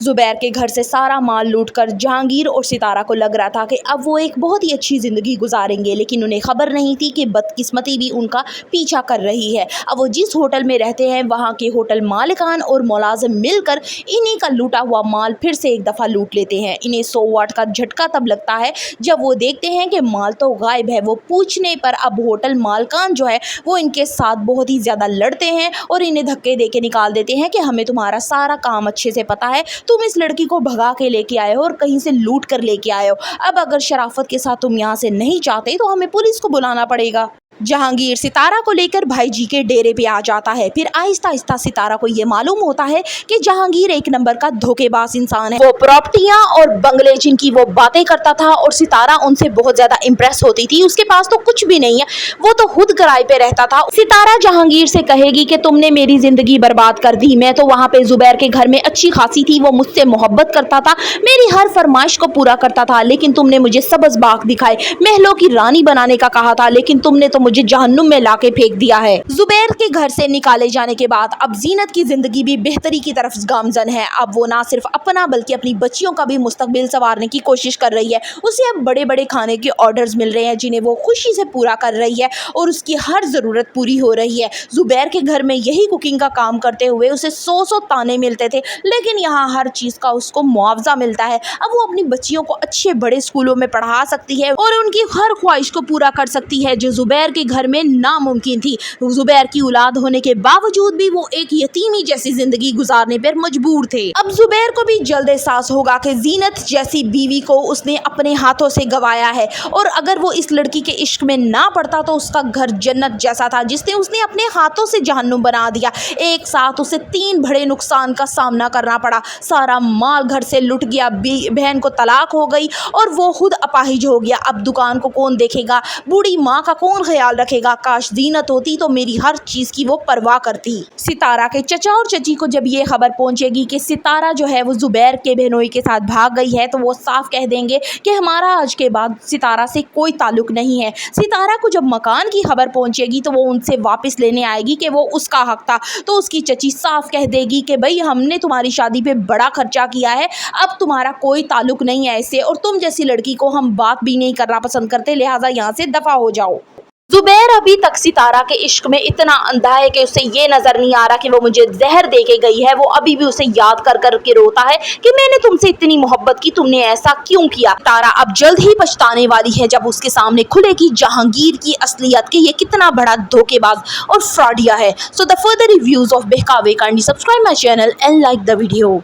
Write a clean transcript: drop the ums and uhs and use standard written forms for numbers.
जुबैर के घर से सारा माल लूटकर जहांगीर और सितारा को लग रहा था कि अब वो एक बहुत ही अच्छी ज़िंदगी गुजारेंगे, लेकिन उन्हें खबर नहीं थी कि बदकिस्मती भी उनका पीछा कर रही है। अब वो जिस होटल में रहते हैं वहाँ के होटल मालिकान और मुलाजिम मिलकर इन्हीं का लूटा हुआ माल फिर से एक दफ़ा लूट लेते हैं। इन्हें 100 वाट का झटका तब लगता है जब वो देखते हैं कि माल तो गायब है। वो पूछने पर अब होटल मालिकान जो है वो इनके साथ बहुत ही ज़्यादा लड़ते हैं और इन्हें धक्के दे के निकाल देते हैं कि हमें तुम्हारा सारा काम अच्छे से पता है, तुम इस लड़की को भगा के लेके आए हो और कहीं से लूट कर लेके आए हो। अब अगर शराफत के साथ तुम यहाँ से नहीं चाहते तो हमें पुलिस को बुलाना पड़ेगा। जहांगीर सितारा को लेकर भाई जी के डेरे पे आ जाता है। फिर आहिस्ता आहिस्ता सितारा को ये मालूम होता है कि जहांगीर एक नंबर का धोखेबाज इंसान है। वो प्रॉपर्टियां और बंगले जिनकी वो बातें करता था और सितारा उनसे बहुत ज्यादा इम्प्रेस होती थी, उसके पास तो कुछ भी नहीं है, वो तो खुद किराए पे रहता था। सितारा जहांगीर से कहेगी कि तुमने मेरी जिंदगी बर्बाद कर दी, मैं तो वहाँ पे जुबैर के घर में अच्छी खासी थी, वो मुझसे मोहब्बत करता था, मेरी हर फरमाइश को पूरा करता था, लेकिन तुमने मुझे सबज बाग दिखाए, महलों की रानी बनाने का कहा था, लेकिन तुमने तो मुझे जहन्नुम में लाके फेंक दिया है। जुबैर के घर से निकाले जाने के बाद अब जीनत की जिंदगी भी बेहतरी की तरफ गामजन है। अब वो ना सिर्फ अपना बल्कि अपनी बच्चियों का भी मुस्तकबिल संवारने की कोशिश कर रही है। उसे अब बड़े बड़े खाने के ऑर्डर्स मिल रहे हैं जिन्हें वो खुशी से पूरा कर रही है और उसकी हर जरूरत पूरी हो रही है। जुबैर के घर में यही कुकिंग का काम करते हुए उसे 100 ताने मिलते थे, लेकिन यहाँ हर चीज का उसको मुआवजा मिलता है। अब वो अपनी बच्चियों को अच्छे बड़े स्कूलों में पढ़ा सकती है और उनकी हर ख्वाहिश को पूरा कर सकती है जो जुबैर के घर में नामुमकिन थी। जुबैर की औलाद होने के बावजूद भी वो एक यतीमी जैसी जिंदगी गुजारने पर मजबूर थे। अब जुबैर को भी जल्द एहसास होगा कि जीनत जैसी बीवी को उसने अपने हाथों से गवाया है और अगर वो इस लड़की के इश्क में ना पड़ता तो उसका घर जन्नत जैसा था जिसने उसने अपने हाथों से जहन्नुम बना दिया। एक साथ उसे 3 बड़े नुकसान का सामना करना पड़ा। सारा माल घर से लुट गया, बहन को तलाक हो गई और वो खुद अपाहिज हो गया। अब दुकान को कौन देखेगा, बूढ़ी माँ का कौन ख्याल रखेगा। काश जीनत होती तो मेरी हर चीज की वो परवाह करती। सितारा के चचा और चची को जब ये खबर पहुंचेगी कि सितारा जो है वो जुबैर के बहनोई के साथ भाग गई है तो वो साफ कह देंगे कि हमारा आज के बाद सितारा से कोई ताल्लुक नहीं है। सितारा को जब मकान की खबर पहुंचेगी तो वो उनसे वापस लेने आएगी कि वो उसका हक था, तो उसकी चची साफ कह देगी कि भाई हमने तुम्हारी शादी पे बड़ा खर्चा किया है, अब तुम्हारा कोई ताल्लुक नहीं है इससे और तुम जैसी लड़की को हम बात भी नहीं करना पसंद करते, लिहाजा यहाँ से दफा हो जाओ। जुबैर अभी तक सितारा के इश्क में इतना अंधा है कि उसे ये नजर नहीं आ रहा कि वो मुझे जहर दे के गई है। वो अभी भी उसे याद कर कर के रोता है कि मैंने तुमसे इतनी मोहब्बत की, तुमने ऐसा क्यों किया। तारा अब जल्द ही पछताने वाली है जब उसके सामने खुलेगी जहांगीर की असलियत कि ये कितना बड़ा धोखेबाज और फ्रॉडिया है। So the further reviews of बहकावे, kindly subscribe my channel and like the video.